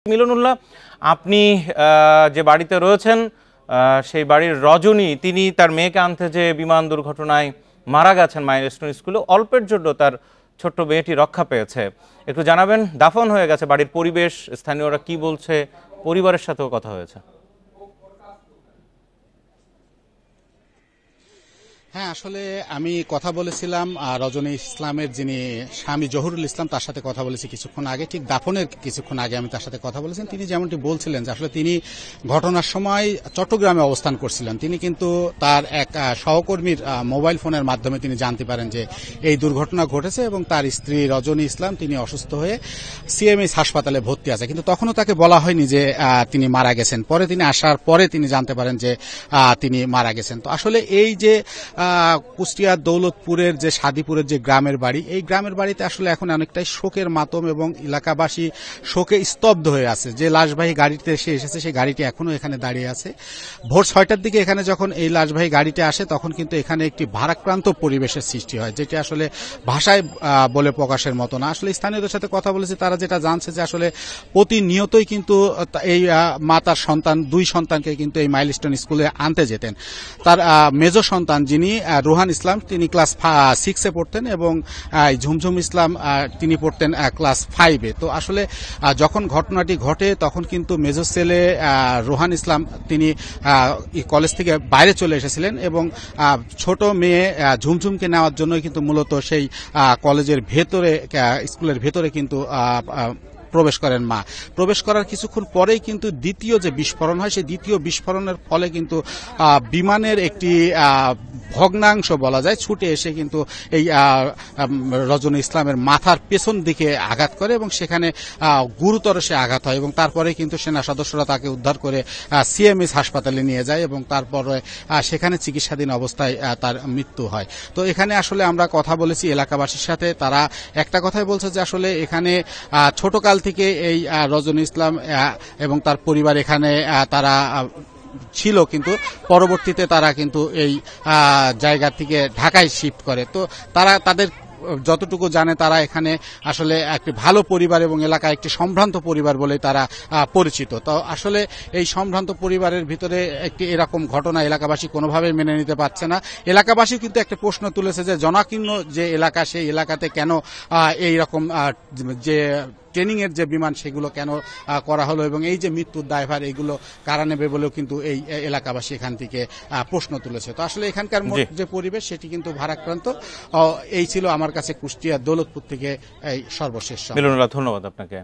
মিলনুল্লাহ, আপনি যে বাড়িতে রয়েছেন সেই বাড়ির রজনী তিনি তার মেয়েকে আনতে যে বিমান দুর্ঘটনায় মারা গেছেন মাইলস্টোন স্কুলে। অল্পের জন্য তার ছোট্ট মেয়েটি রক্ষা পেয়েছে। একটু জানাবেন, দাফন হয়ে গেছে, বাড়ির পরিবেশ, স্থানীয়রা কি বলছে, পরিবারের সাথেও কথা হয়েছে? হ্যাঁ, আসলে আমি কথা বলেছিলাম রজনী ইসলামের যিনি স্বামী জহুরুল ইসলাম, তার সাথে কথা বলেছি কিছুক্ষণ আগে, ঠিক দাফনের কিছুক্ষণ আগে আমি তার সাথে কথা বলেছেন। তিনি যেমনটি বলছিলেন যে আসলে তিনি ঘটনার সময় চট্টগ্রামে অবস্থান করছিলেন। তিনি কিন্তু তার এক সহকর্মীর মোবাইল ফোনের মাধ্যমে তিনি জানতে পারেন যে এই দুর্ঘটনা ঘটেছে এবং তার স্ত্রী রজনী ইসলাম তিনি অসুস্থ হয়ে সিএমএইচ হাসপাতালে ভর্তি আছে, কিন্তু তখনও তাকে বলা হয়নি যে তিনি মারা গেছেন। পরে তিনি আসার পরে তিনি জানতে পারেন যে তিনি মারা গেছেন। তো আসলে এই যে কুষ্টিয়ার দৌলতপুরের যে সাদিপুরের যে গ্রামের বাড়ি, এই গ্রামের বাড়িতে আসলে এখন অনেকটাই শোকের মাতম এবং এলাকাবাসী শোকে স্তব্ধ হয়ে আছে। যে লাশবাহী গাড়িতে এসেছে সেই গাড়িটি এখনো এখানে দাঁড়িয়ে আছে। ভোর 6টার দিকে এখানে যখন এই লাশবাহী গাড়িটি আসে তখন কিন্তু এখানে একটি ভারাক্রান্ত পরিবেশের সৃষ্টি হয়, যেটি আসলে ভাষায় বলে প্রকাশের মতো না। আসলে স্থানীয়দের সাথে কথা বলেছে, তারা যেটা জানছে যে আসলে প্রতিনিয়তই কিন্তু এই মা তার সন্তান, দুই সন্তানকে কিন্তু এই মাইলস্টোন স্কুলে আনতে যেতেন। তার মেজ সন্তান যিনি রোহান ইসলাম তিনি ক্লাস 6-এ পড়তেন এবং ঝুমঝুম ইসলাম তিনি পড়তেন ক্লাস 5-এ। তো আসলে যখন ঘটনাটি ঘটে তখন কিন্তু মেজর ছেলে রোহান ইসলাম তিনি কলেজ থেকে বাইরে চলে এসেছিলেন এবং ছোট মেয়ে ঝুমঝুমকে নেওয়ার জন্য কিন্তু মূলত সেই কলেজের ভেতরে, স্কুলের ভেতরে কিন্তু প্রবেশ করেন মা। প্রবেশ করার কিছুক্ষণ পরেই কিন্তু দ্বিতীয় যে বিস্ফোরণ হয়, সেই দ্বিতীয় বিস্ফোরণের ফলে কিন্তু বিমানের একটি ভগ্নাংশ বলা যায় ছুটে এসে কিন্তু এই রজনী ইসলামের মাথার পেছন দিকে আঘাত করে এবং সেখানে গুরুতর সে আঘাত হয় এবং তারপরে কিন্তু সেনা সদস্যরা তাকে উদ্ধার করে সিএমএইচ হাসপাতালে নিয়ে যায় এবং তারপরে সেখানে চিকিৎসাধীন অবস্থায় তার মৃত্যু হয়। তো এখানে আসলে আমরা কথা বলেছি এলাকাবাসীর সাথে, তারা একটা কথাই বলছে যে আসলে এখানে ছোটকাল থেকে এই রজনী ইসলাম এবং তার পরিবার এখানে তারা ছিল, কিন্তু পরবর্তীতে তারা কিন্তু এই জায়গা থেকে ঢাকায় শিফট করে। তো তারা তাদের যতটুকু জানে তারা এখানে আসলে একটি ভালো পরিবার এবং এলাকায় একটি সম্ভ্রান্ত পরিবার বলে তারা পরিচিত। তো আসলে এই সম্ভ্রান্ত পরিবারের ভিতরে একটি এরকম ঘটনা এলাকাবাসী কোনোভাবেই মেনে নিতে পারছে না। এলাকাবাসী কিন্তু একটা প্রশ্ন তুলেছে যে জনাকীর্ণ যে এলাকা, সেই এলাকাতে কেন এইরকম যে ট্রেনিং এর যে বিমান সেগুলো কেন করা হলো এবং এই যে মৃত্যুর দায়ভার এগুলো কারা নেবে বলেও কিন্তু এই এলাকাবাসী এখান থেকে প্রশ্ন তুলেছে। তো আসলে এখানকার যে পরিবেশ সেটি কিন্তু ভারাক্রান্ত। এই ছিল আমার কাছে কুষ্টিয়া দৌলতপুর থেকে এই সর্বশেষ। মিলনুল্লাহ, ধন্যবাদ আপনাকে।